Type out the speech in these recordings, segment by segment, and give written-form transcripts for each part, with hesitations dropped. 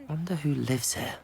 Wonder who lives here.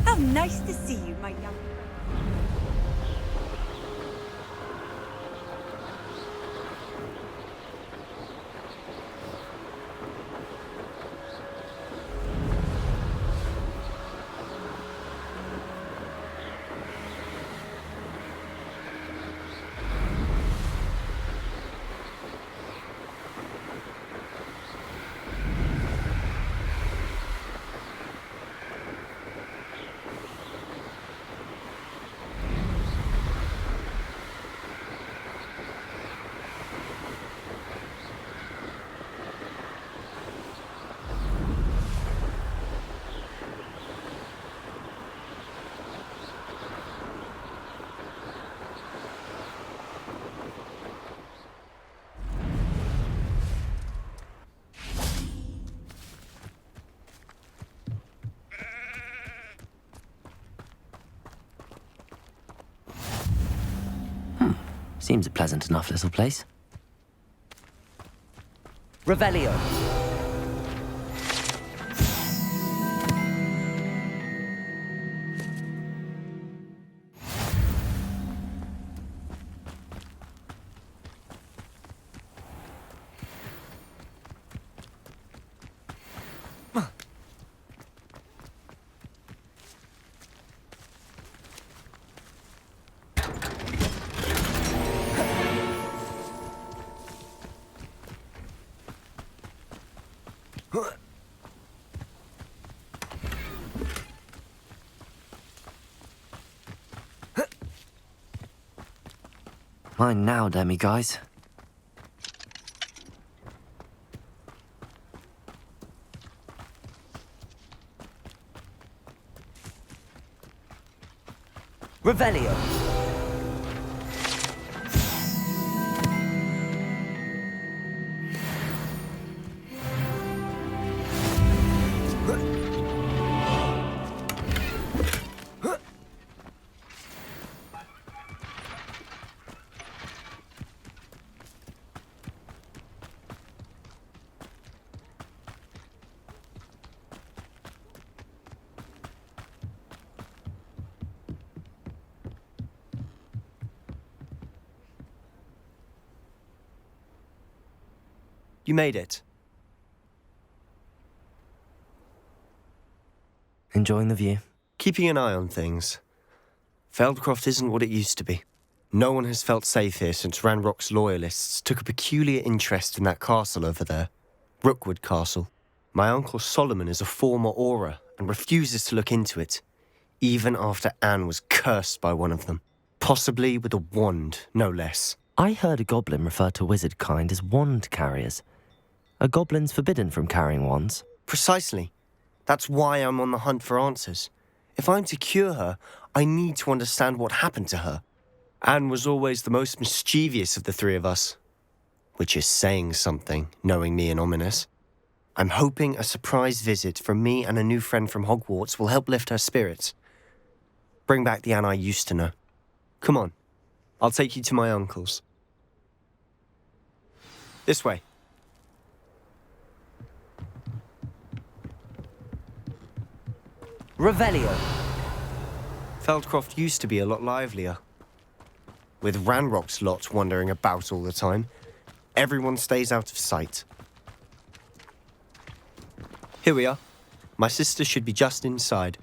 How nice to see you, my young... Seems a pleasant enough little place. Revelio. Mine now, Demi guys. Revelio. You made it. Enjoying the view? Keeping an eye on things. Feldcroft isn't what it used to be. No one has felt safe here since Ranrock's loyalists took a peculiar interest in that castle over there. Rookwood Castle. My uncle Solomon is a former Auror and refuses to look into it, even after Anne was cursed by one of them. Possibly with a wand, no less. I heard a goblin refer to wizard kind as wand carriers. Are goblins forbidden from carrying wands? Precisely. That's why I'm on the hunt for answers. If I'm to cure her, I need to understand what happened to her. Anne was always the most mischievous of the three of us. Which is saying something, knowing me and Ominous. I'm hoping a surprise visit from me and a new friend from Hogwarts will help lift her spirits. Bring back the Anne I used to know. Come on. I'll take you to my uncle's. This way. Revelio. Feldcroft used to be a lot livelier. With Ranrock's lot wandering about all the time, everyone stays out of sight. Here we are. My sister should be just inside.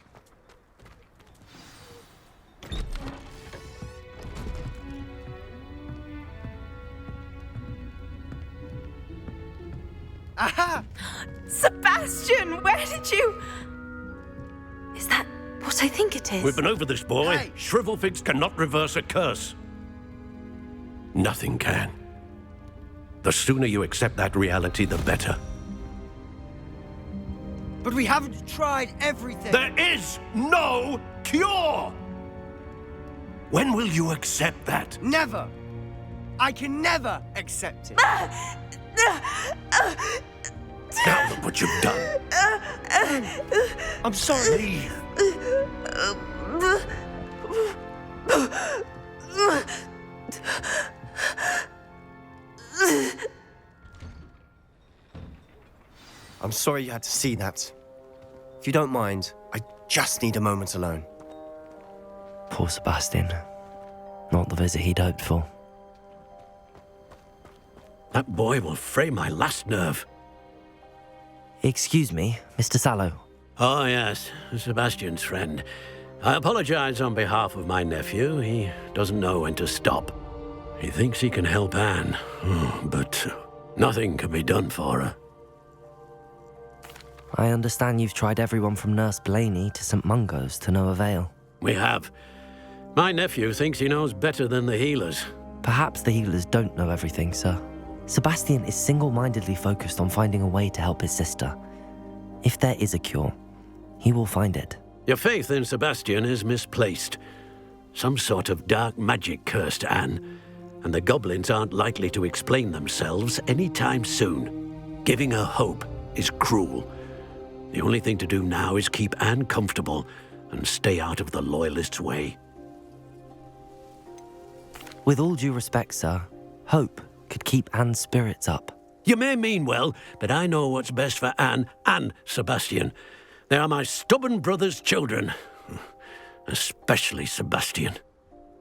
Aha! Sebastian, where did you... Is that what I think it is? We've been over this, boy. Hey! Shrivelfigs cannot reverse a curse. Nothing can. The sooner you accept that reality, the better. But we haven't tried everything. There is no cure! When will you accept that? Never. I can never accept it. Now look what you've done. I'm sorry. Leave. I'm sorry you had to see that. If you don't mind, I just need a moment alone. Poor Sebastian. Not the visit he'd hoped for. That boy will fray my last nerve. Excuse me, Mr. Sallow. Oh, yes, Sebastian's friend. I apologize on behalf of my nephew. He doesn't know when to stop. He thinks he can help Anne, but nothing can be done for her. I understand you've tried everyone from Nurse Blaney to St. Mungo's to no avail. We have. My nephew thinks he knows better than the healers. Perhaps the healers don't know everything, sir. Sebastian is single-mindedly focused on finding a way to help his sister. If there is a cure, he will find it. Your faith in Sebastian is misplaced. Some sort of dark magic cursed Anne, and the goblins aren't likely to explain themselves anytime soon. Giving her hope is cruel. The only thing to do now is keep Anne comfortable and stay out of the Loyalists' way. With all due respect, sir, hope could keep Anne's spirits up. You may mean well, but I know what's best for Anne and Sebastian. They are my stubborn brother's children. Especially Sebastian.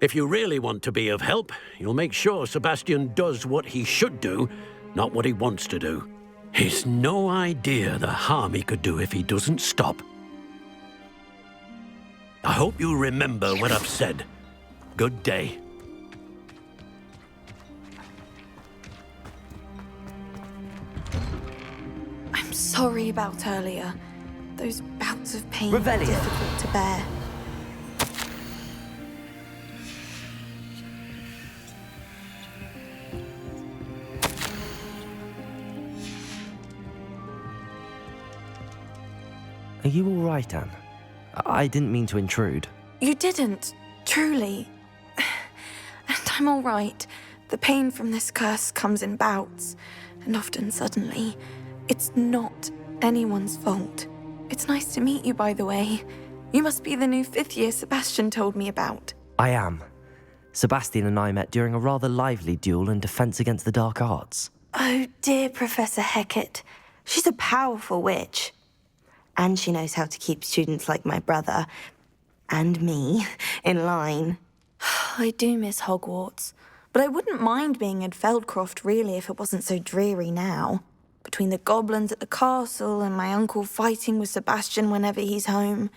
If you really want to be of help, you'll make sure Sebastian does what he should do, not what he wants to do. He's no idea the harm he could do if he doesn't stop. I hope you remember what I've said. Good day. I'm sorry about earlier. Those bouts of pain Revelio. were difficult to bear. Are you all right, Anne? I didn't mean to intrude. You didn't, truly. And I'm all right. The pain from this curse comes in bouts, and often suddenly. It's not anyone's fault. It's nice to meet you, by the way. You must be the new fifth-year Sebastian told me about. I am. Sebastian and I met during a rather lively duel in Defense Against the Dark Arts. Oh, dear Professor Hecat. She's a powerful witch. And she knows how to keep students like my brother, and me, in line. I do miss Hogwarts, but I wouldn't mind being in Feldcroft, really, if it wasn't so dreary now. Between the goblins at the castle and my uncle fighting with Sebastian whenever he's home,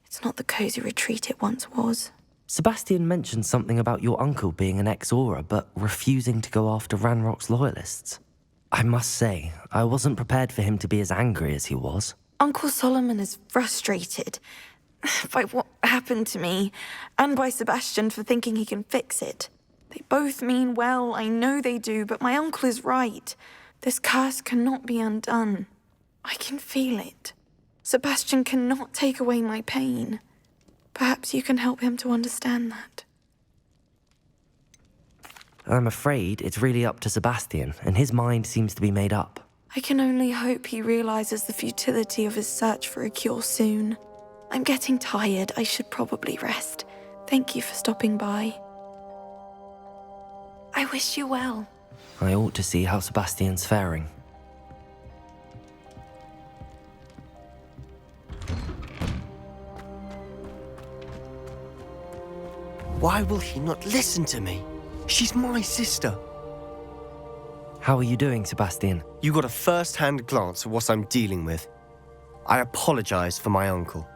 it's not the cosy retreat it once was. Sebastian mentioned something about your uncle being an ex-Aura, but refusing to go after Ranrock's loyalists. I must say, I wasn't prepared for him to be as angry as he was. Uncle Solomon is frustrated by what happened to me, and by Sebastian for thinking he can fix it. They both mean well, I know they do, but my uncle is right. This curse cannot be undone. I can feel it. Sebastian cannot take away my pain. Perhaps you can help him to understand that. I'm afraid it's really up to Sebastian, and his mind seems to be made up. I can only hope he realizes the futility of his search for a cure soon. I'm getting tired. I should probably rest. Thank you for stopping by. I wish you well. I ought to see how Sebastian's faring. Why will he not listen to me? She's my sister. How are you doing, Sebastian? You got a first-hand glance at what I'm dealing with. I apologize for my uncle.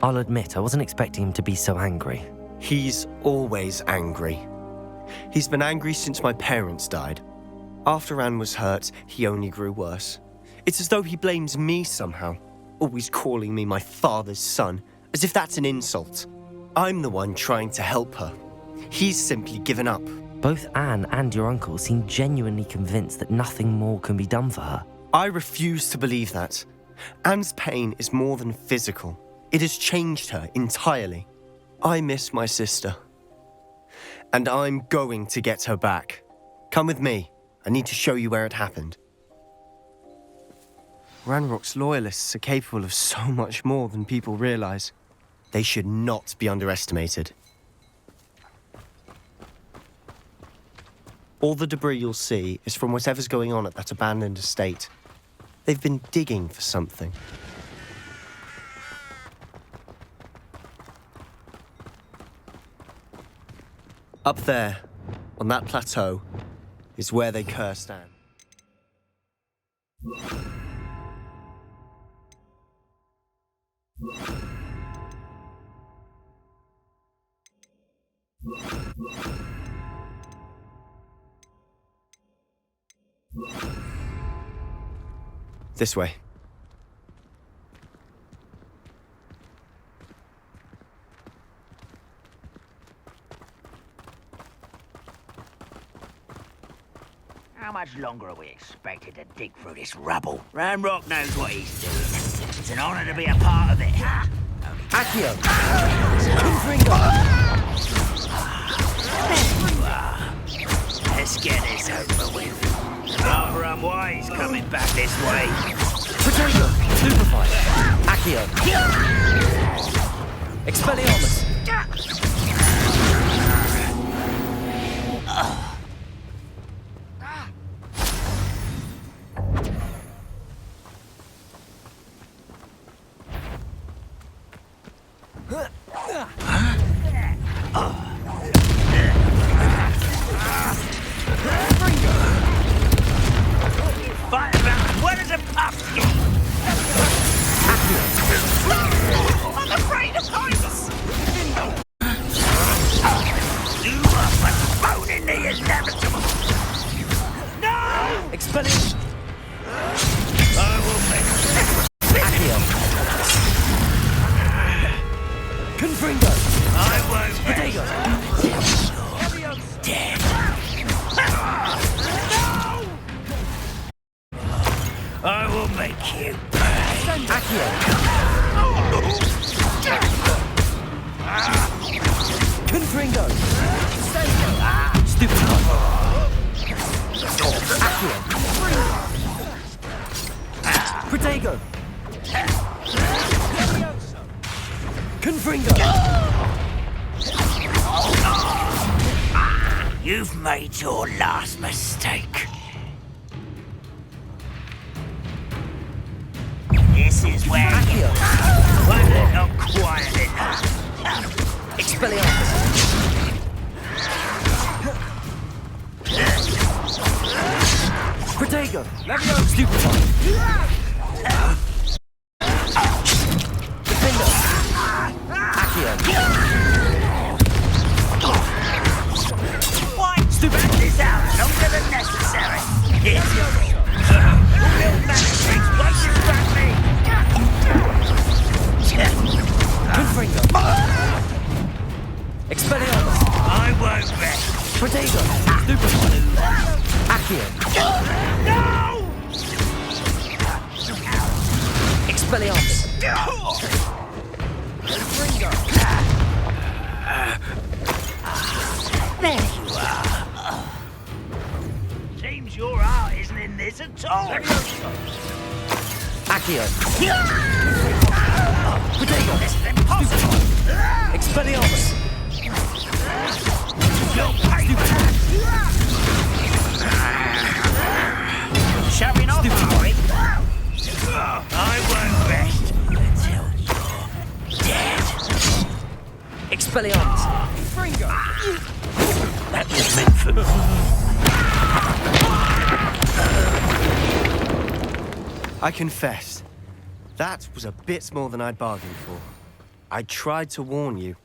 I'll admit, I wasn't expecting him to be so angry. He's always angry. He's been angry since my parents died. After Anne was hurt, he only grew worse. It's as though he blames me somehow, always calling me my father's son, as if that's an insult. I'm the one trying to help her. He's simply given up. Both Anne and your uncle seem genuinely convinced that nothing more can be done for her. I refuse to believe that. Anne's pain is more than physical. It has changed her entirely. I miss my sister. And I'm going to get her back. Come with me. I need to show you where it happened. Ranrock's loyalists are capable of so much more than people realize. They should not be underestimated. All the debris you'll see is from whatever's going on at that abandoned estate. They've been digging for something. Up there, on that plateau, is where they cursed Anne. This way. How much longer are we expected to dig through this rubble? Ranrock knows what he's doing. It's an honor to be a part of it. Accio! Let's get this over with. Rather unwise coming back this way. Potato! Stupefy! Accio! Expelliarmus! Fight about what is a pumpkin? I'm afraid of heights. You are postponing the inevitable. No! Expelliarmus! I will make Accio! Confringo! I won't Potato! dead. I will make you pay. Accio! Confringo! Stupefy! Accio! Protego! Confringo! You've made your last mistake. This is where you won't let up quiet enough. Expelliarmus! Protego! Stupefy! Defender! Accio! Why? Stupid this out longer than necessary. Here's your Bill Manning explosives back me. Confringo! Expelliarmus! I won't rest. Protego! Stupefy! Accio! No! Expelliarmus! There you are. Seems your heart isn't in this at all. Accio. Potato. Expelliarmus. Showing off, are we? I won't rest until you're dead. Expelliarmus. That was meant for me. I confess, that was a bit more than I'd bargained for. I tried to warn you.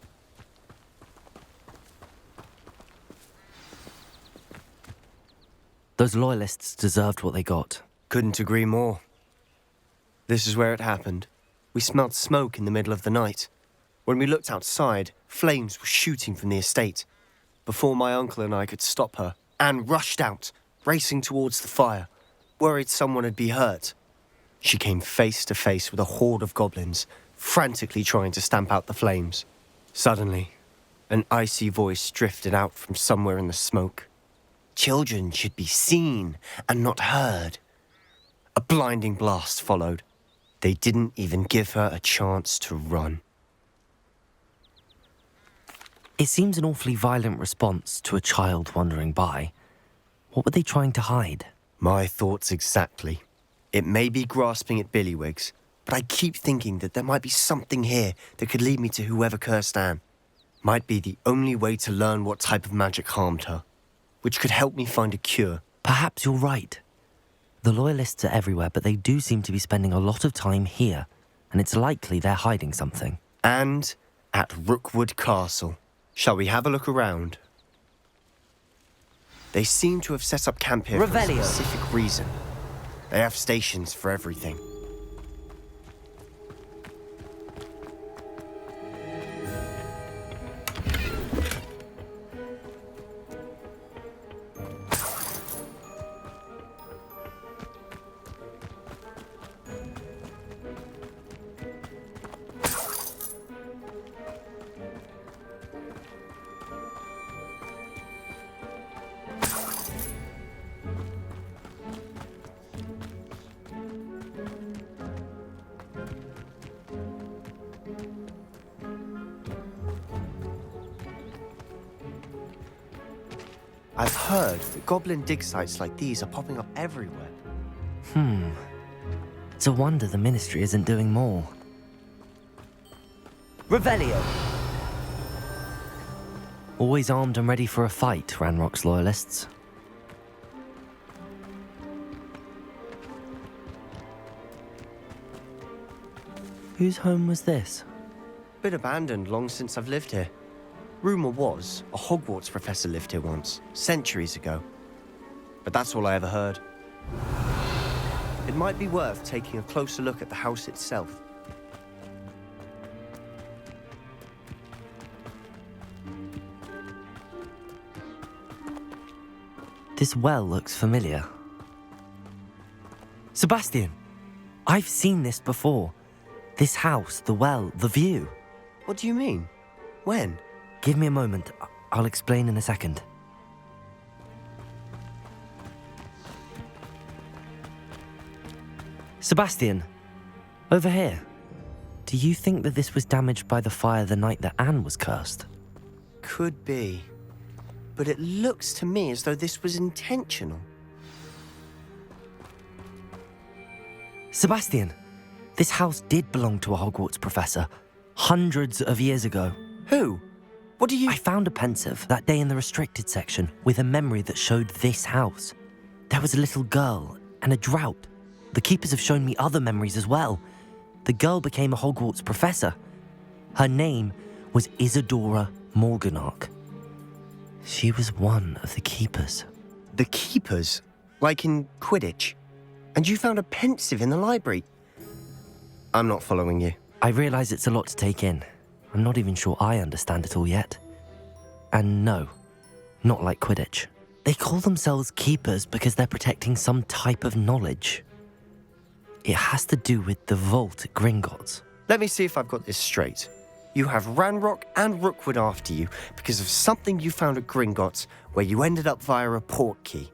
Those loyalists deserved what they got. Couldn't agree more. This is where it happened. We smelled smoke in the middle of the night. When we looked outside, flames were shooting from the estate. Before my uncle and I could stop her, Anne rushed out, racing towards the fire, worried someone would be hurt. She came face to face with a horde of goblins, frantically trying to stamp out the flames. Suddenly, an icy voice drifted out from somewhere in the smoke. Children should be seen and not heard. A blinding blast followed. They didn't even give her a chance to run. It seems an awfully violent response to a child wandering by. What were they trying to hide? My thoughts exactly. It may be grasping at Billywigs, but I keep thinking that there might be something here that could lead me to whoever cursed Anne. Might be the only way to learn what type of magic harmed her, which could help me find a cure. Perhaps you're right. The loyalists are everywhere, but they do seem to be spending a lot of time here, and it's likely they're hiding something. And at Rookwood Castle. Shall we have a look around? They seem to have set up camp here for a Revelio. specific reason. They have stations for everything. I've heard that goblin dig sites like these are popping up everywhere. It's a wonder the Ministry isn't doing more. Revelio! Always armed and ready for a fight, Ranrock's loyalists. Whose home was this? Been abandoned long since I've lived here. Rumour was a Hogwarts professor lived here once, centuries ago. But that's all I ever heard. It might be worth taking a closer look at the house itself. This well looks familiar. Sebastian! I've seen this before. This house, the well, the view. What do you mean? When? Give me a moment. I'll explain in a second. Sebastian, over here. Do you think that this was damaged by the fire the night that Anne was cursed? Could be. But it looks to me as though this was intentional. Sebastian, this house did belong to a Hogwarts professor, hundreds of years ago. Who? What do you... I found a pensive that day in the restricted section with a memory that showed this house. There was a little girl and a drought. The keepers have shown me other memories as well. The girl became a Hogwarts professor. Her name was Isadora Morganach. She was one of the keepers. The keepers? Like in Quidditch? And you found a pensive in the library? I'm not following you. I realise it's a lot to take in. I'm not even sure I understand it all yet. And no, not like Quidditch. They call themselves keepers because they're protecting some type of knowledge. It has to do with the vault at Gringotts. Let me see if I've got this straight. You have Ranrock and Rookwood after you because of something you found at Gringotts where you ended up via a port key.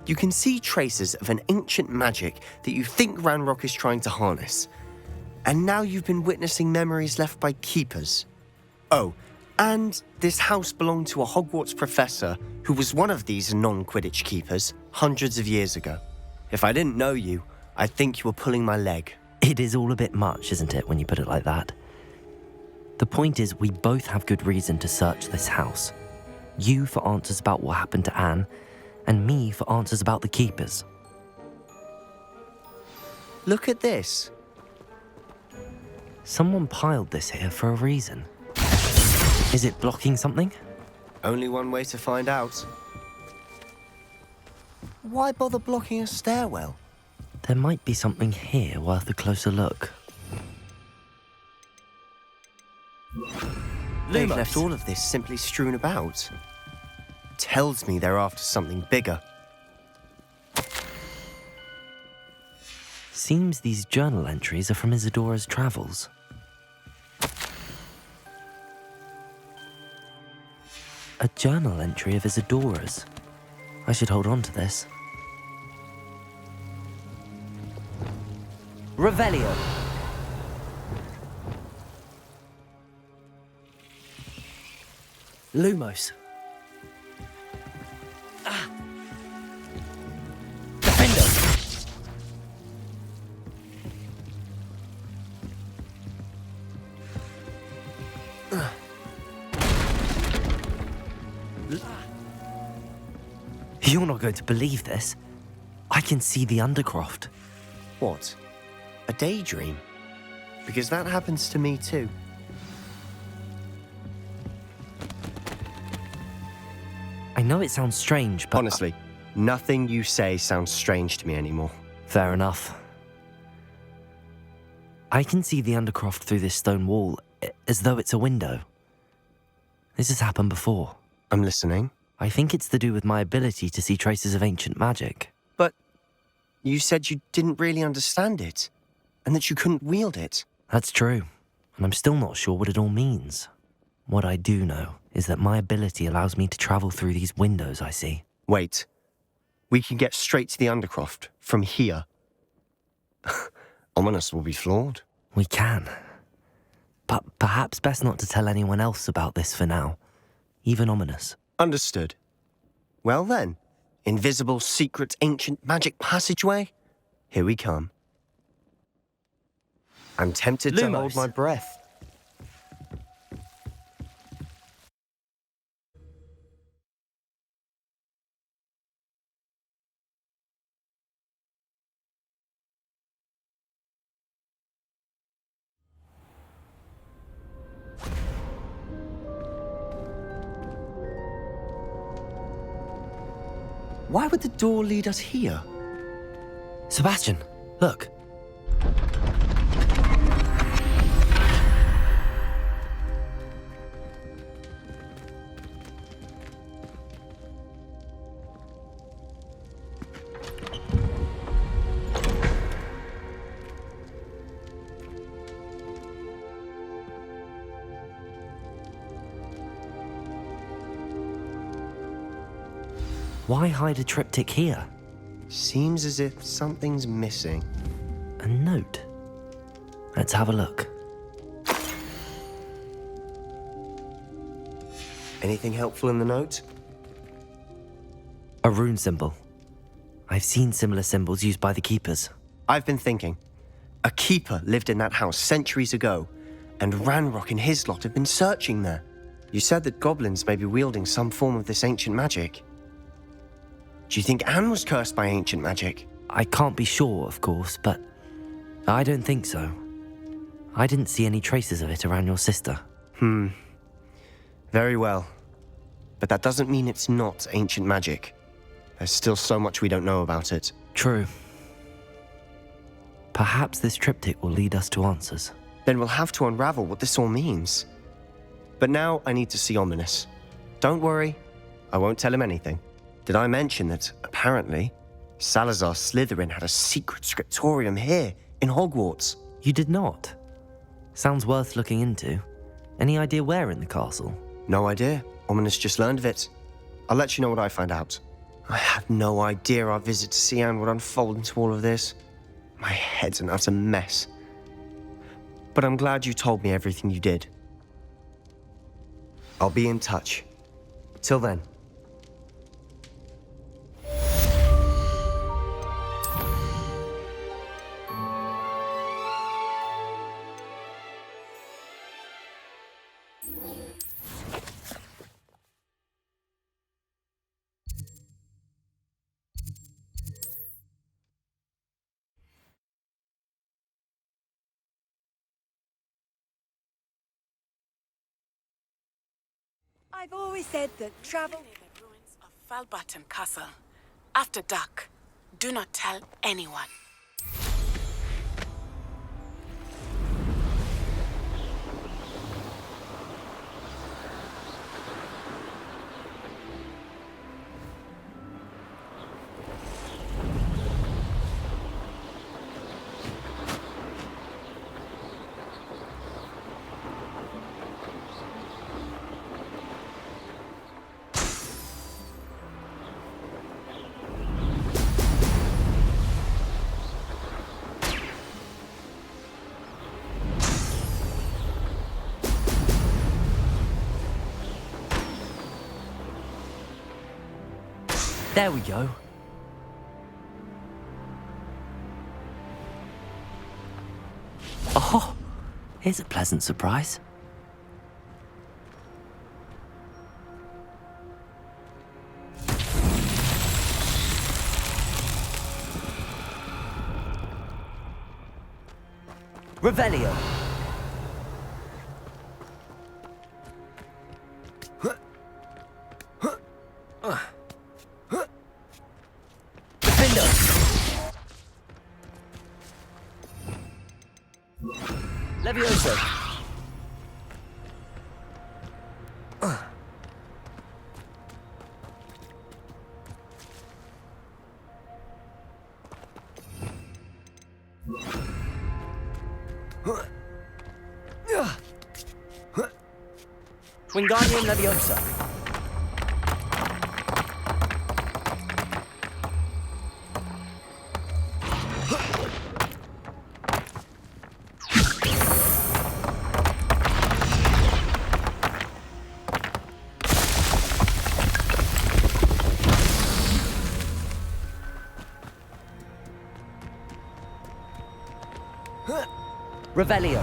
You can see traces of an ancient magic that you think Ranrock is trying to harness. And now you've been witnessing memories left by keepers. Oh, and this house belonged to a Hogwarts professor who was one of these non-Quidditch keepers hundreds of years ago. If I didn't know you, I'd think you were pulling my leg. It is all a bit much, isn't it, when you put it like that? The point is, we both have good reason to search this house. You for answers about what happened to Anne, and me for answers about the keepers. Look at this. Someone piled this here for a reason. Is it blocking something? Only one way to find out. Why bother blocking a stairwell? There might be something here worth a closer look. They've Lumos. left all of this simply strewn about. Tells me they're after something bigger. Seems these journal entries are from Isadora's travels. A journal entry of Isadora's. I should hold on to this. Revelio. Lumos. Defender. You're not going to believe this. I can see the Undercroft. What? A daydream? Because that happens to me too. I know it sounds strange, but... Honestly, nothing you say sounds strange to me anymore. Fair enough. I can see the Undercroft through this stone wall, as though it's a window. This has happened before. I'm listening. I think it's to do with my ability to see traces of ancient magic. But you said you didn't really understand it, and that you couldn't wield it. That's true, and I'm still not sure what it all means. What I do know is that my ability allows me to travel through these windows I see. Wait. We can get straight to the Undercroft from here. Ominous will be flawed. We can. But perhaps best not to tell anyone else about this for now. Even Ominous. Understood. Well then, invisible, secret, ancient magic passageway? Here we come. I'm tempted to hold Lumos. my breath. Why would the door lead us here? Sebastian, look. Why hide a triptych here? Seems as if something's missing. A note. Let's have a look. Anything helpful in the note? A rune symbol. I've seen similar symbols used by the keepers. I've been thinking. A keeper lived in that house centuries ago, and Ranrock and his lot have been searching there. You said that goblins may be wielding some form of this ancient magic. Do you think Anne was cursed by ancient magic? I can't be sure, of course, but I don't think so. I didn't see any traces of it around your sister. Very well. But that doesn't mean it's not ancient magic. There's still so much we don't know about it. True. Perhaps this triptych will lead us to answers. Then we'll have to unravel what this all means. But now I need to see Ominous. Don't worry, I won't tell him anything. Did I mention that, apparently, Salazar Slytherin had a secret scriptorium here in Hogwarts? You did not. Sounds worth looking into. Any idea where in the castle? No idea. Ominous just learned of it. I'll let you know what I find out. I had no idea our visit to Sian would unfold into all of this. My head's an utter mess. But I'm glad you told me everything you did. I'll be in touch. Till then. I've always said that travel... Near the ruins of Falbarton Castle. After dark, do not tell anyone. There we go. Oh, here's a pleasant surprise. Revelio. Defender. Levioso. Wingardium Leviosa. Revelio.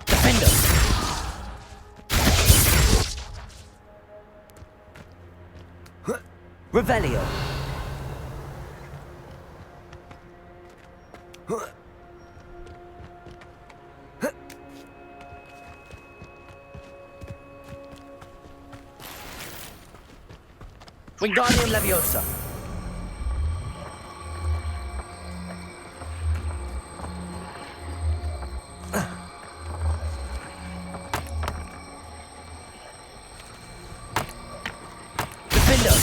Defender. Revelio. Wingardium Leviosa. Defender.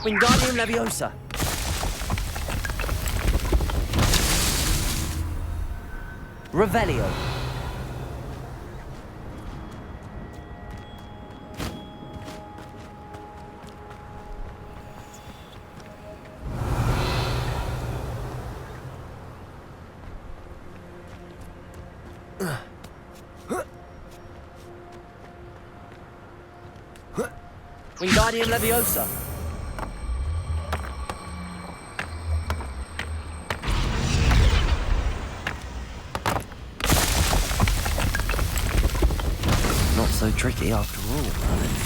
Wingardium Leviosa. Revelio. Wingardium Leviosa. Not so tricky after all, right?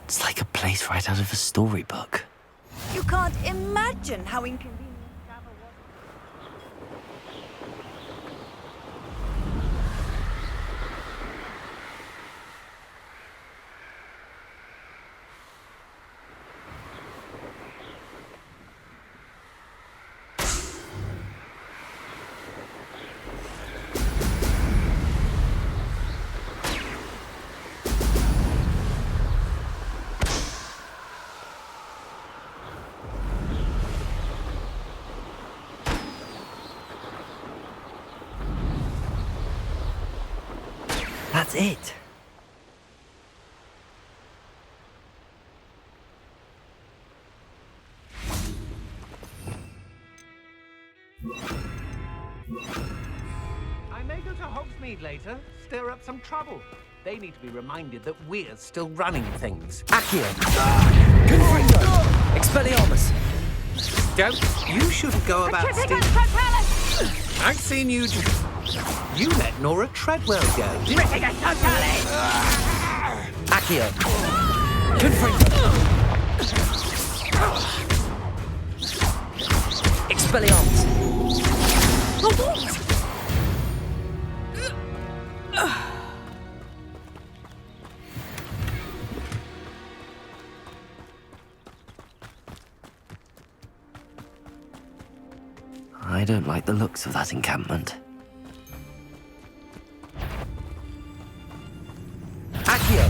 It's like a place right out of a storybook. You can't imagine how inconvenient travel was. That's it. I may go to Hogsmeade later, stir up some trouble. They need to be reminded that we're still running things. Accio! Confringo! Expelliarmus! You shouldn't go about stealing. I've seen you. You let Nora Treadwell go. Accio! Confringo! Expelliarmus! I don't like the looks of that encampment. Accio!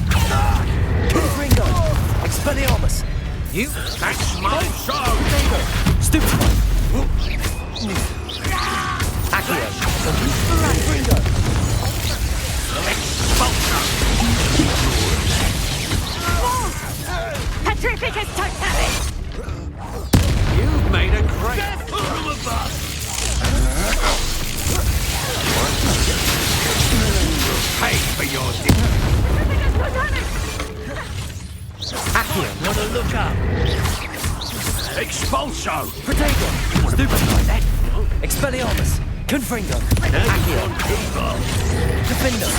Confringo! Expelliarmus! You that's my show! Stupid! Accio! Confringo! Petrificus totalis! You've made a great fool of us! Pay for your Petrificus totalis! Accio! Wanna look up? Expulso! Protego! Stupefy! Expelliarmus! Confringo! Accio! Defendo!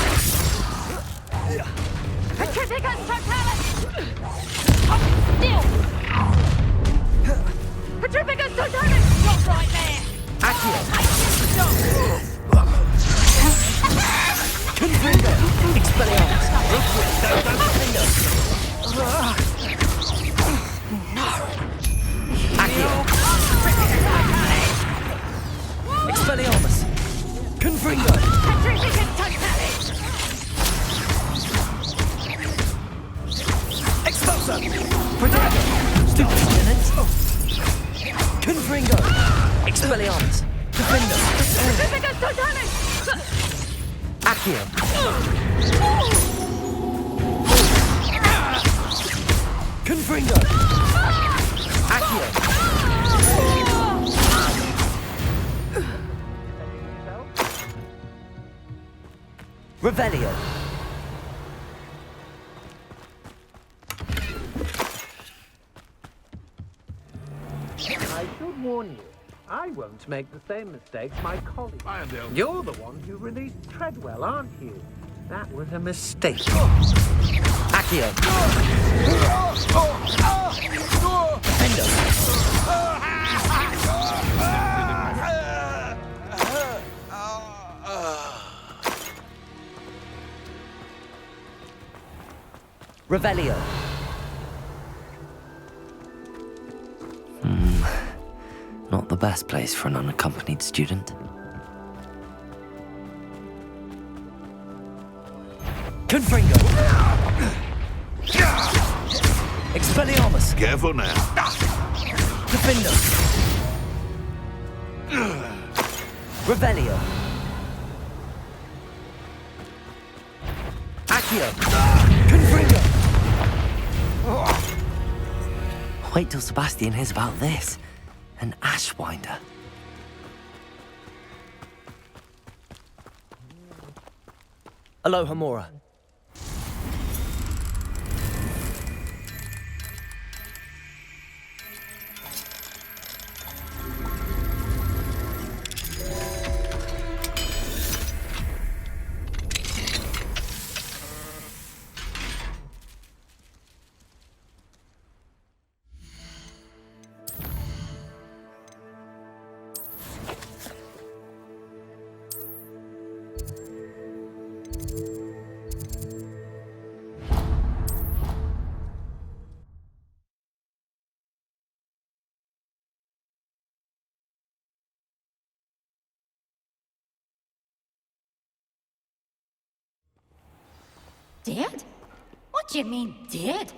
Petrificus totalis! Hold still! Petrificus totalis! Stop right there! Accio! Confringo! Expelliarmus! Defendo! Accio! Expelliarmus! Confringo! Petrificus totalis! Expulso! Protego! Stupefy! Confringo! Expelliarmus! Defendo! Petrificus totalis! Accio! Confringo! Accio! Revelio! I should warn you, I won't make the same mistakes my colleagues. You're the one who released Treadwell, aren't you? That was a mistake. Accio! Defendo! Revelio. Not the best place for an unaccompanied student. Confringo! Expelliarmus! Careful now. Defender! Revelio! Accio! Confringo! Wait till Sebastian hears about this. An Ashwinder. Aloha, Mora. Dead? What do you mean, dead?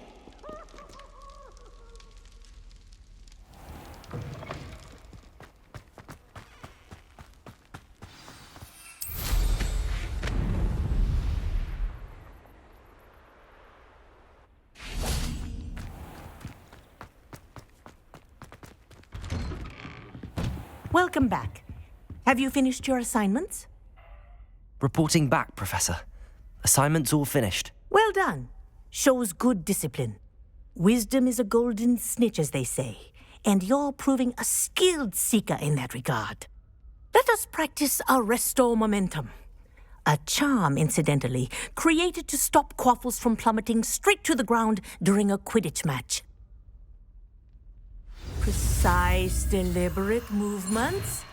Welcome back. Have you finished your assignments? Reporting back, Professor. Assignments all finished. Well done. Shows good discipline. Wisdom is a golden snitch, as they say, and you're proving a skilled seeker in that regard. Let us practice Arresto Momentum. A charm, incidentally, created to stop quaffles from plummeting straight to the ground during a Quidditch match. Precise, deliberate movements.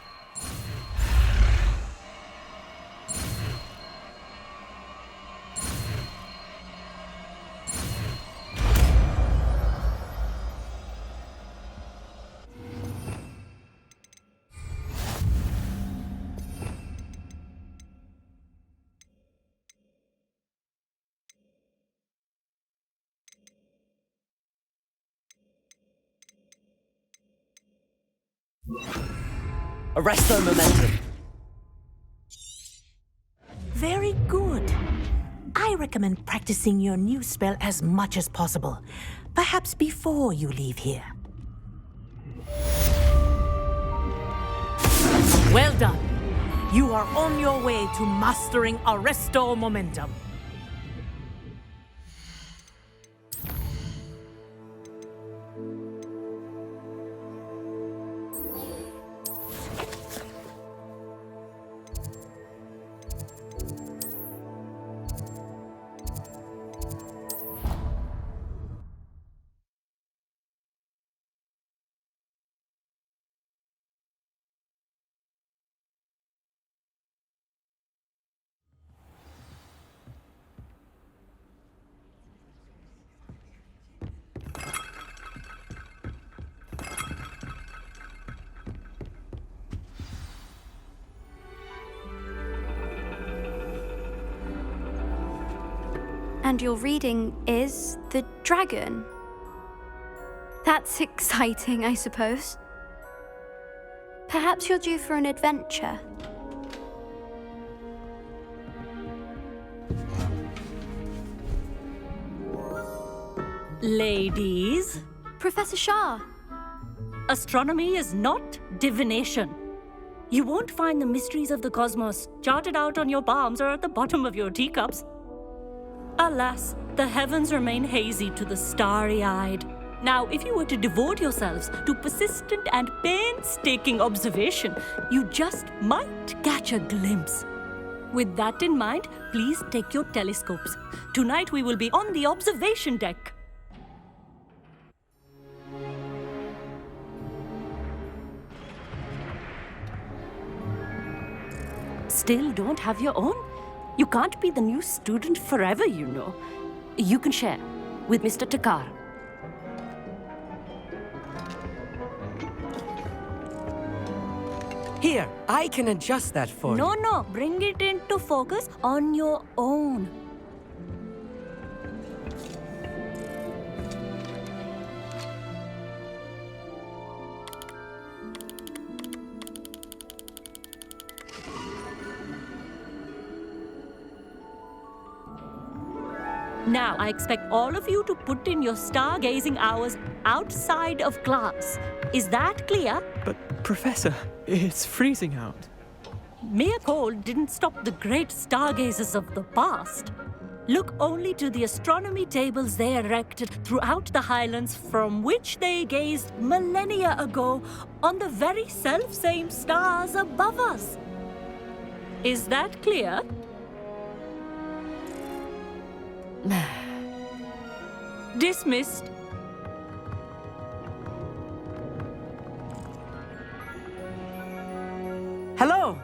Arresto Momentum. Very good. I recommend practicing your new spell as much as possible, perhaps before you leave here. Well done. You are on your way to mastering Arresto Momentum. And your reading is The Dragon. That's exciting, I suppose. Perhaps you're due for an adventure. Ladies, Professor Shah. astronomy is not divination. You won't find the mysteries of the cosmos charted out on your palms or at the bottom of your teacups. Alas, the heavens remain hazy to the starry-eyed. Now, if you were to devote yourselves to persistent and painstaking observation, you just might catch a glimpse. With that in mind, please take your telescopes. Tonight we will be on the observation deck. Still don't have your own? You can't be the new student forever, you know. You can share. with Mr. Takar. Here, I can adjust that for you. No, bring it into focus on your own. Now, I expect all of you to put in your stargazing hours outside of class. Is that clear? But, Professor, it's freezing out. Mere cold didn't stop the great stargazers of the past. Look only to the astronomy tables they erected throughout the Highlands from which they gazed millennia ago on the very self-same stars above us. Is that clear? Dismissed. Hello.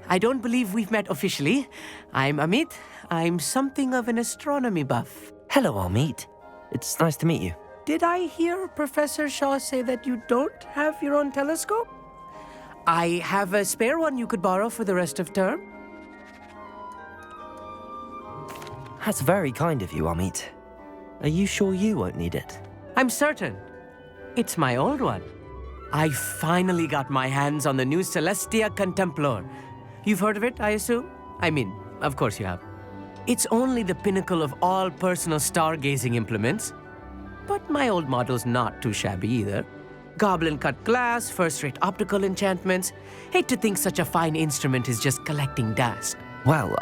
I don't believe we've met officially. I'm Amit. I'm something of an astronomy buff. Hello, Amit. It's nice to meet you. Did I hear Professor Shaw say that you don't have your own telescope? I have a spare one you could borrow for the rest of term. That's very kind of you, Amit. Are you sure you won't need it? I'm certain. It's my old one. I finally got my hands on the new Celestia Contemplor. You've heard of it, I assume? I mean, of course you have. It's only the pinnacle of all personal stargazing implements. But my old model's not too shabby either. Goblin-cut glass, first-rate optical enchantments. Hate to think such a fine instrument is just collecting dust. Well,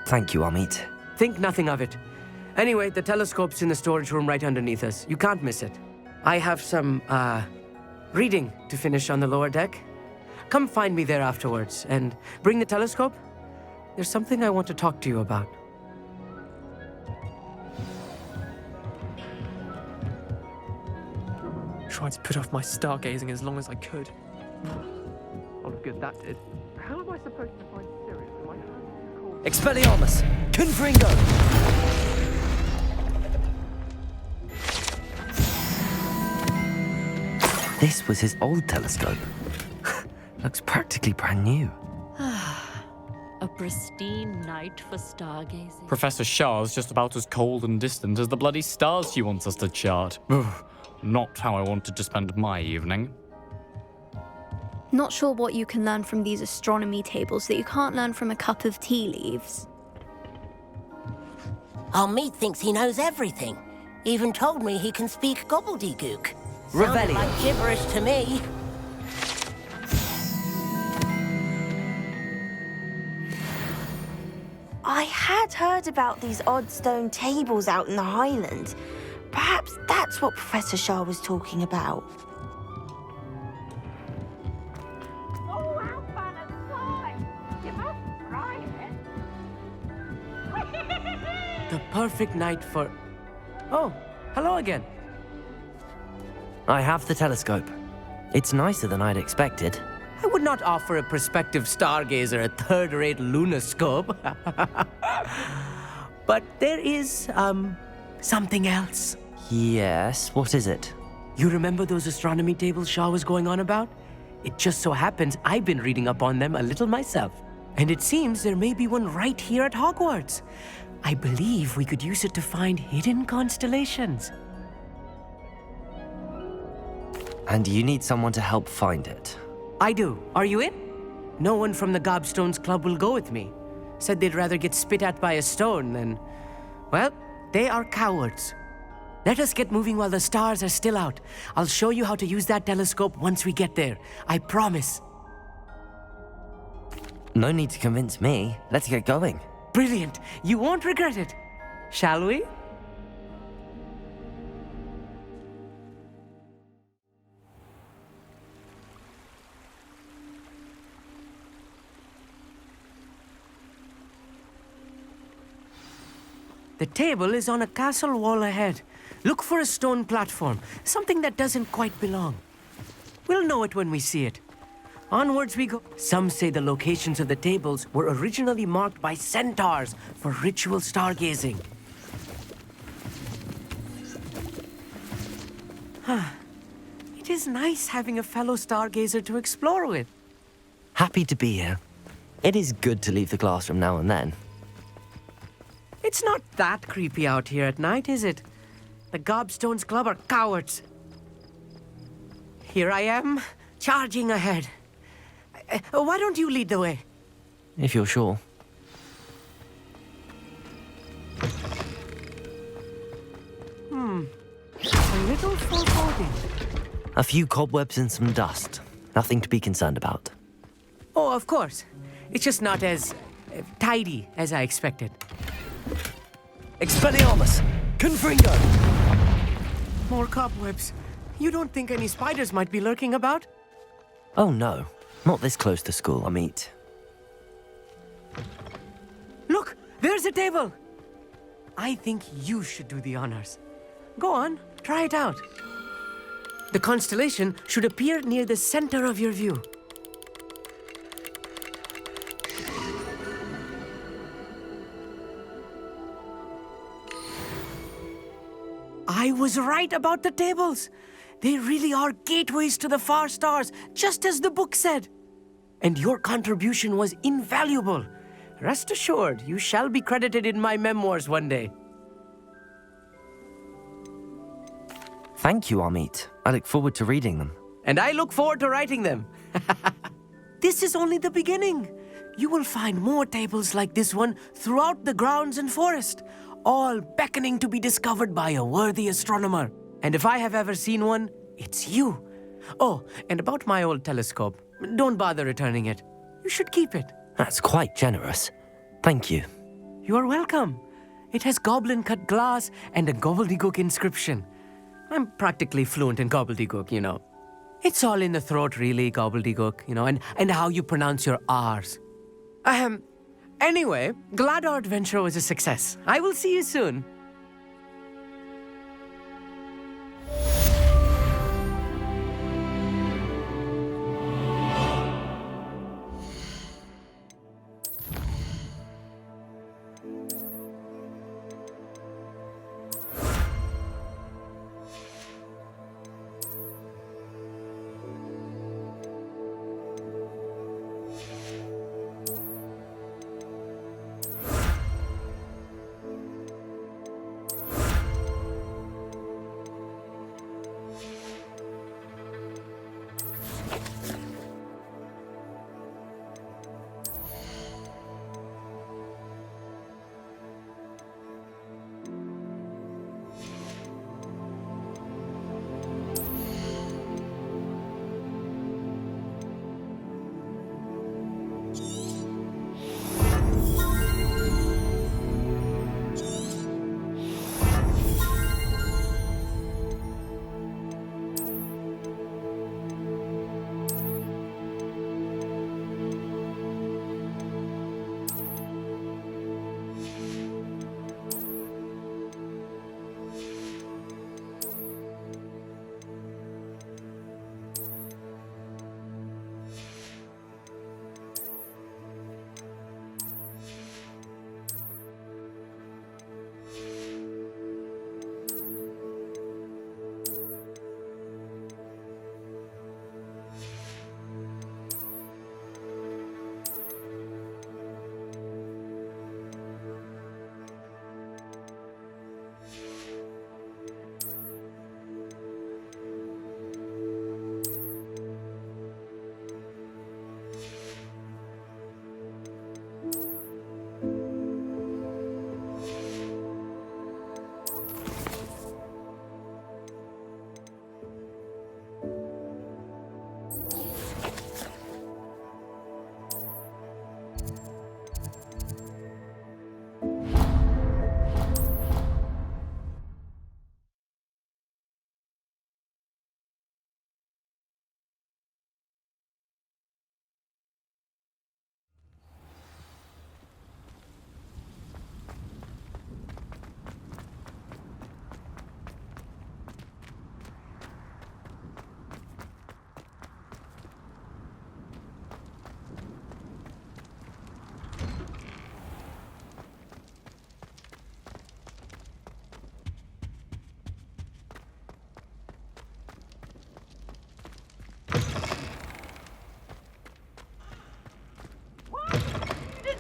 thank you, Amit. Think nothing of it. Anyway, the telescope's in the storage room right underneath us. You can't miss it. I have some, reading to finish on the lower deck. Come find me there afterwards, and bring the telescope. There's something I want to talk to you about. Tried to put off my stargazing as long as I could. A lot of good that did. How am I supposed to find Sirius when my hands are cold? Expelliarmus! Confringo! This was his old telescope. Looks practically brand new. A pristine night for stargazing. Professor Shah's just about as cold and distant as the bloody stars she wants us to chart. Not how I wanted to spend my evening. Not sure what you can learn from these astronomy tables that you can't learn from a cup of tea leaves. Amit thinks he knows everything. Even told me he can speak gobbledygook. Revelio. Sounded like gibberish to me. I had heard about these odd stone tables out in the Highlands. Perhaps that's what Professor Shah was talking about. Oh, how fun and fun! You must try it. The perfect night for... Oh, hello again. I have the telescope. It's nicer than I'd expected. I would not offer a prospective stargazer a third-rate lunoscope. But there is, something else. Yes, what is it? You remember those astronomy tables Shaw was going on about? It just so happens I've been reading up on them a little myself. And it seems there may be one right here at Hogwarts. I believe we could use it to find hidden constellations. And you need someone to help find it. I do. Are you in? No one from the Gobstones Club will go with me. Said they'd rather get spit at by a stone than... Well, they are cowards. Let us get moving while the stars are still out. I'll show you how to use that telescope once we get there. I promise. No need to convince me. Let's get going. Brilliant. You won't regret it. Shall we? The table is on a castle wall ahead. Look for a stone platform, something that doesn't quite belong. We'll know it when we see it. Onwards we go. Some say the locations of the tables were originally marked by centaurs for ritual stargazing. It is nice having a fellow stargazer to explore with. Happy to be here. It is good to leave the classroom now and then. It's not that creepy out here at night, is it? The Gobstones Club are cowards. Here I am, charging ahead. Why don't you lead the way? If you're sure. A little foreboding. A few cobwebs and some dust. Nothing to be concerned about. Oh, of course. It's just not as tidy as I expected. Expelliarmus! Confringo! More cobwebs. You don't think any spiders might be lurking about? Oh no, not this close to school, Amit. Look, there's a table. I think you should do the honors. Go on, try it out. The constellation should appear near the center of your view. I was right about the tables. They really are gateways to the far stars, just as the book said. And your contribution was invaluable. Rest assured, you shall be credited in my memoirs one day. Thank you, Amit. I look forward to reading them. And I look forward to writing them. This is only the beginning. You will find more tables like this one throughout the grounds and forest, all beckoning to be discovered by a worthy astronomer. And if I have ever seen one, it's you. Oh, and about my old telescope, don't bother returning it. You should keep it. That's quite generous. Thank you. You are welcome. It has goblin-cut glass and a gobbledygook inscription. I'm practically fluent in gobbledygook, you know. It's all in the throat, really, gobbledygook, you know, and how you pronounce your R's. Anyway, glad our adventure was a success. I will see you soon.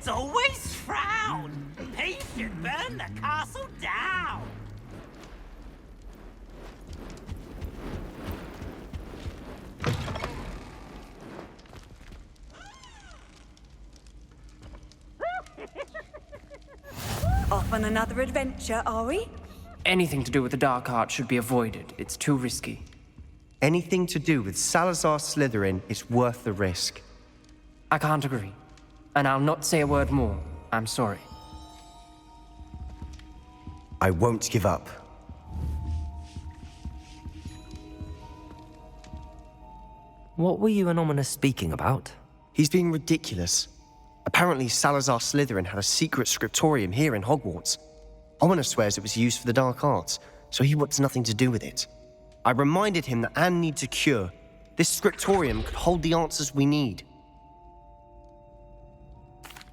Wizards always frown. He should burn the castle down. Off on another adventure, are we? Anything to do with the dark art should be avoided. It's too risky. Anything to do with Salazar Slytherin is worth the risk. I can't agree. And I'll not say a word more. I'm sorry. I won't give up. What were you and Ominous speaking about? He's being ridiculous. Apparently, Salazar Slytherin had a secret scriptorium here in Hogwarts. Ominous swears it was used for the dark arts, so he wants nothing to do with it. I reminded him that Anne needs a cure. This scriptorium could hold the answers we need.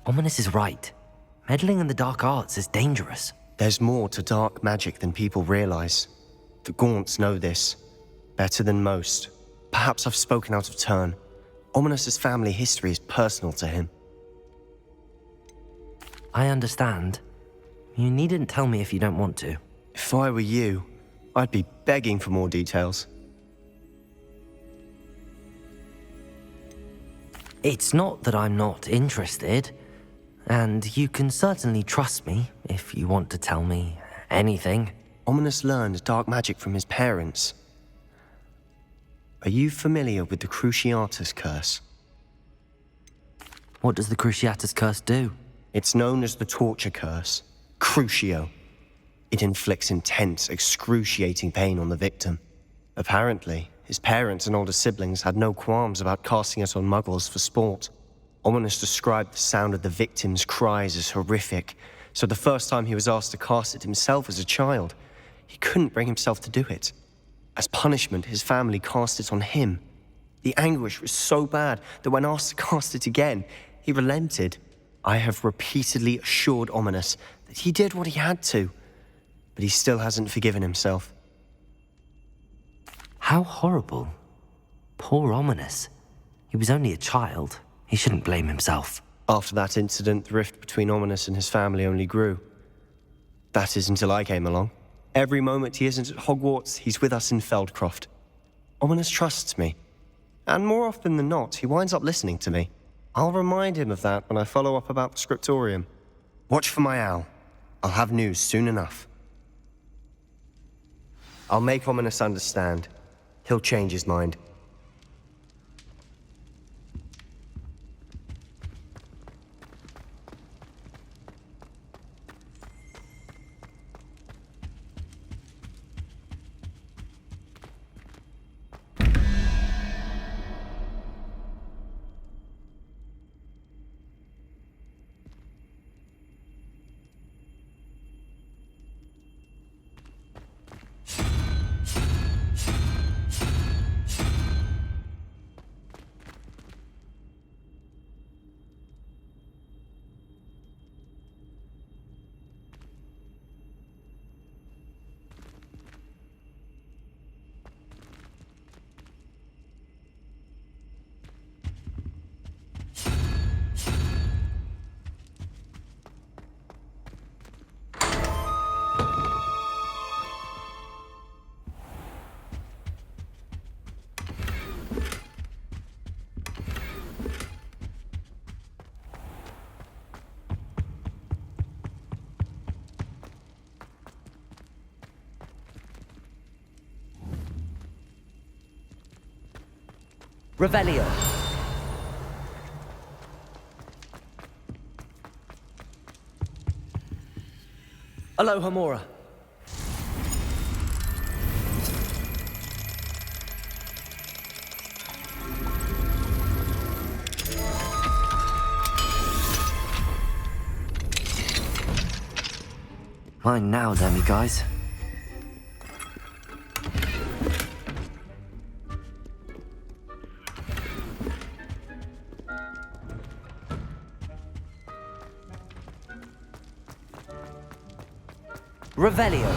Ominous is right. Meddling in the dark arts is dangerous. There's more to dark magic than people realize. The Gaunts know this. Better than most. Perhaps I've spoken out of turn. Ominous's family history is personal to him. I understand. You needn't tell me if you don't want to. If I were you, I'd be begging for more details. It's not that I'm not interested. And you can certainly trust me if you want to tell me anything. Ominous learned dark magic from his parents. Are you familiar with the Cruciatus Curse? What does the Cruciatus Curse do? It's known as the Torture Curse. Crucio. It inflicts intense, excruciating pain on the victim. Apparently, his parents and older siblings had no qualms about casting it on muggles for sport. Ominous described the sound of the victim's cries as horrific, so the first time he was asked to cast it himself as a child, he couldn't bring himself to do it. As punishment, his family cast it on him. The anguish was so bad that when asked to cast it again, he relented. I have repeatedly assured Ominous that he did what he had to, but he still hasn't forgiven himself. How horrible. Poor Ominous. He was only a child. He shouldn't blame himself. After that incident, the rift between Ominous and his family only grew. That is until I came along. Every moment he isn't at Hogwarts, he's with us in Feldcroft. Ominous trusts me. And more often than not, he winds up listening to me. I'll remind him of that when I follow up about the scriptorium. Watch for my owl. I'll have news soon enough. I'll make Ominous understand. He'll change his mind. Revelio. Aloha Mora. Fine now, then, you guys. Revelio.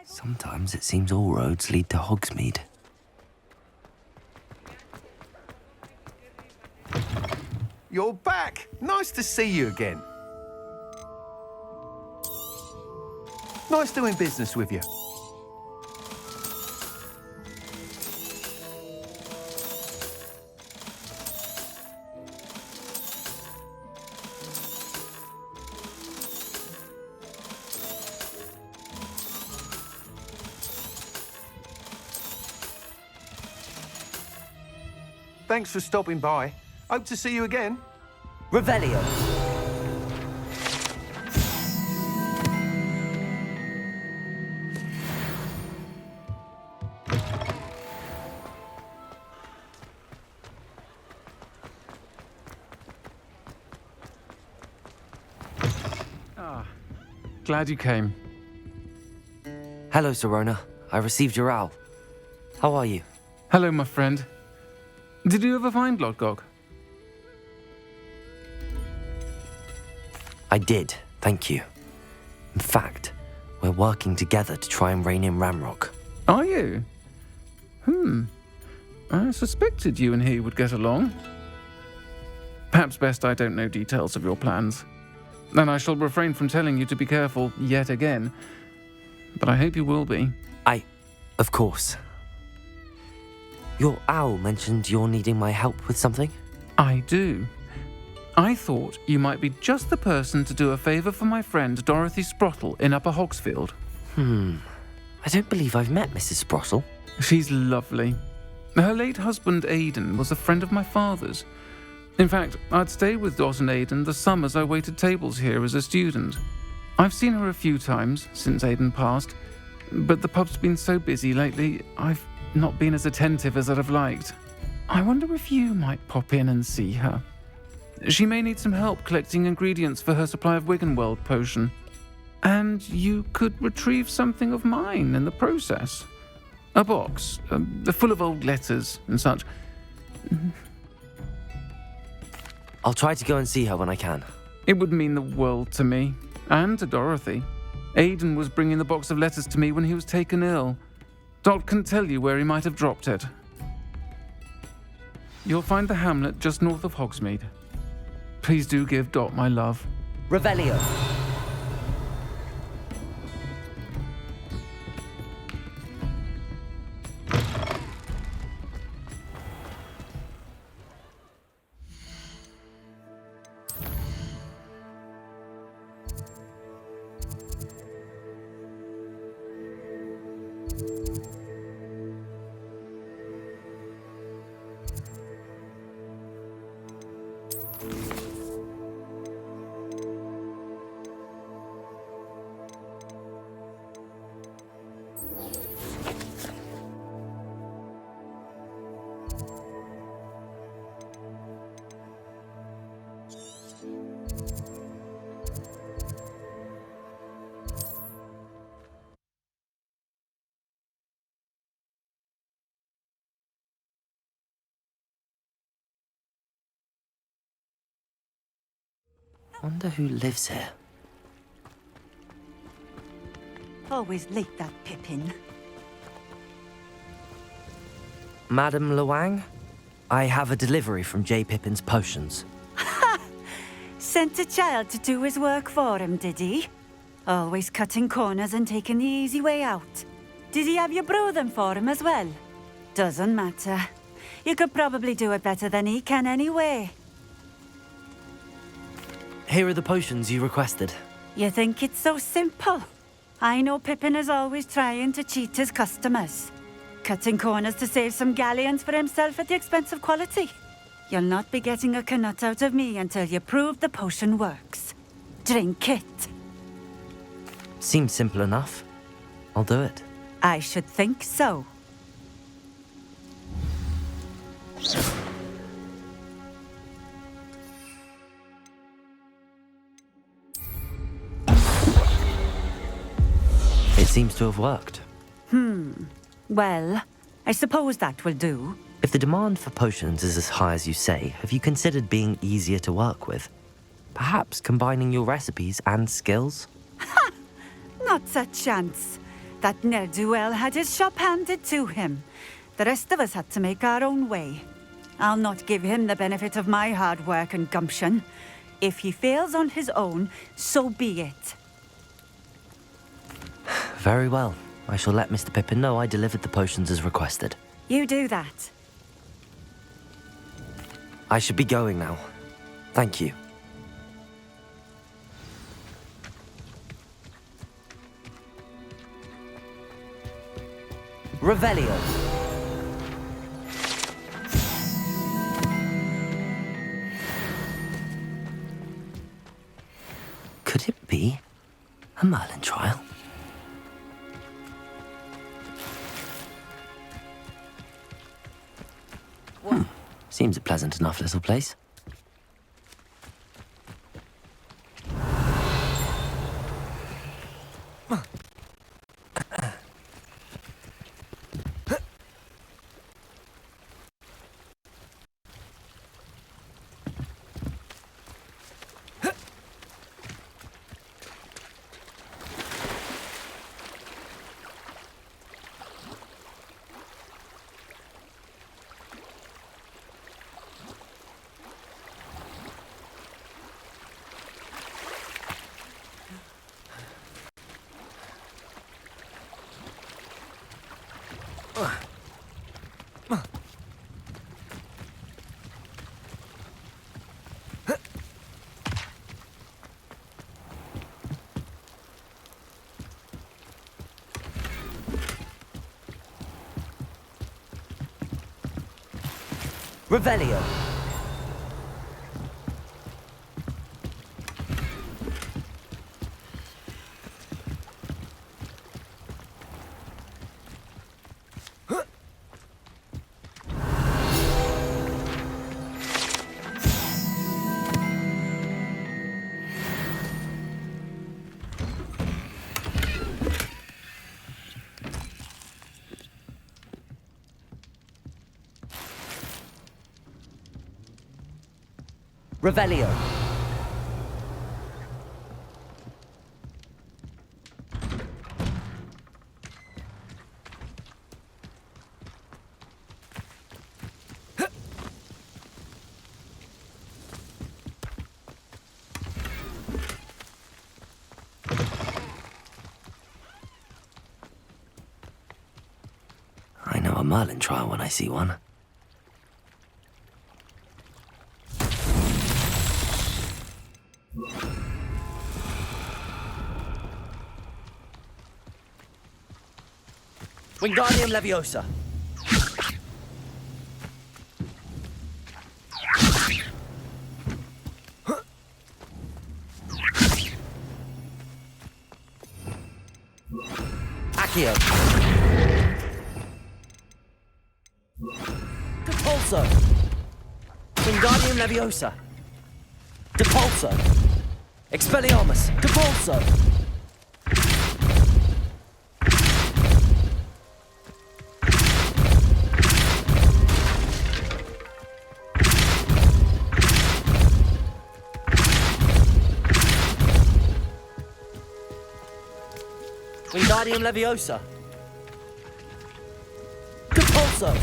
Sometimes it seems all roads lead to Hogsmeade. You're back! Nice to see you again. Nice doing business with you. Thanks for stopping by. Hope to see you again. Revelio. Glad you came. Hello, Serona. I received your owl. How are you? Hello, my friend. Did you ever find Lodgok? I did, thank you. In fact, we're working together to try and rein in Ramrock. Are you? I suspected you and he would get along. Perhaps best I don't know details of your plans. And I shall refrain from telling you to be careful yet again. But I hope you will be. Of course. Your owl mentioned you're needing my help with something? I do. I thought you might be just the person to do a favour for my friend Dorothy Sprottle in Upper Hogsfield. I don't believe I've met Mrs. Sprottle. She's lovely. Her late husband Aidan was a friend of my father's. In fact, I'd stay with Dot and Aidan the summers I waited tables here as a student. I've seen her a few times since Aidan passed, but the pub's been so busy lately, I've not been as attentive as I'd have liked. I wonder if you might pop in and see her. She may need some help collecting ingredients for her supply of Wiggenweld potion. And you could retrieve something of mine in the process. A box, full of old letters and such. I'll try to go and see her when I can. It would mean the world to me, and to Dorothy. Aidan was bringing the box of letters to me when he was taken ill. Dot can tell you where he might have dropped it. You'll find the hamlet just north of Hogsmeade. Please do give Dot my love. Revelio. Wonder who lives here. Always late, that Pippin. Madam Luang, I have a delivery from J. Pippin's Potions. Sent a child to do his work for him, did he? Always cutting corners and taking the easy way out. Did he have you brew them for him as well? Doesn't matter. You could probably do it better than he can anyway. Here are the potions you requested. You think it's so simple? I know Pippin is always trying to cheat his customers. Cutting corners to save some galleons for himself at the expense of quality. You'll not be getting a canut out of me until you prove the potion works. Drink it. Seems simple enough. I'll do it. I should think so. It seems to have worked. Well, I suppose that will do. If the demand for potions is as high as you say, have you considered being easier to work with? Perhaps combining your recipes and skills? Not a chance. That ne'er-do-well had his shop handed to him. The rest of us had to make our own way. I'll not give him the benefit of my hard work and gumption. If he fails on his own, so be it. Very well. I shall let Mr. Pippin know I delivered the potions as requested. You do that. I should be going now. Thank you. Revelio. Could it be a Merlin trial? Seems a pleasant enough little place. Revelio. Revelio. I know a Merlin trial when I see one. Wingardium Leviosa. Accio. Depulso. Wingardium Leviosa. Depulso. Expelliarmus. Depulso. Wingardium Leviosa. Depulso.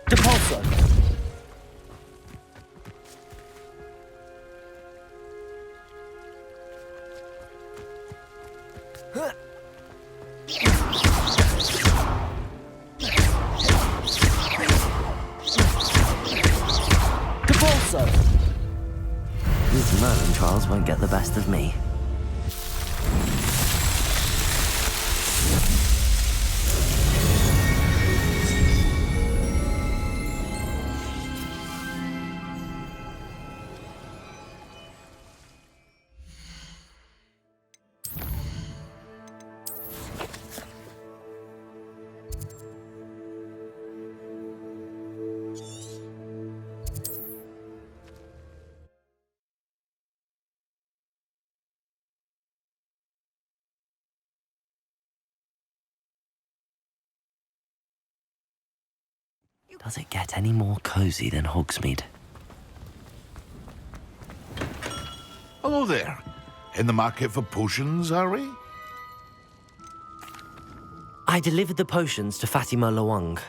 Depulso. Depulso. These Merlin trials won't get the best of me. Does it get any more cozy than Hogsmeade? Hello there. In the market for potions, are we? I delivered the potions to Fatima Lawang.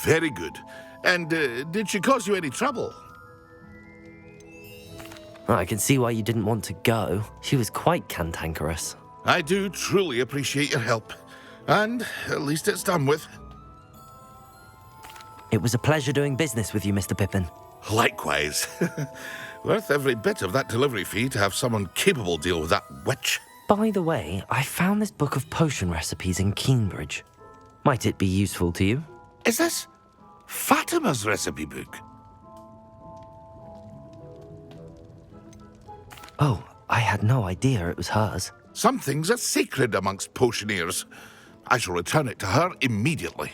Very good. And did she cause you any trouble? I can see why you didn't want to go. She was quite cantankerous. I do truly appreciate your help. And at least it's done with. It was a pleasure doing business with you, Mr. Pippin. Likewise. Worth every bit of that delivery fee to have someone capable deal with that witch. By the way, I found this book of potion recipes in Cambridge. Might it be useful to you? Is this Fatima's recipe book? Oh, I had no idea it was hers. Some things are sacred amongst potioneers. I shall return it to her immediately.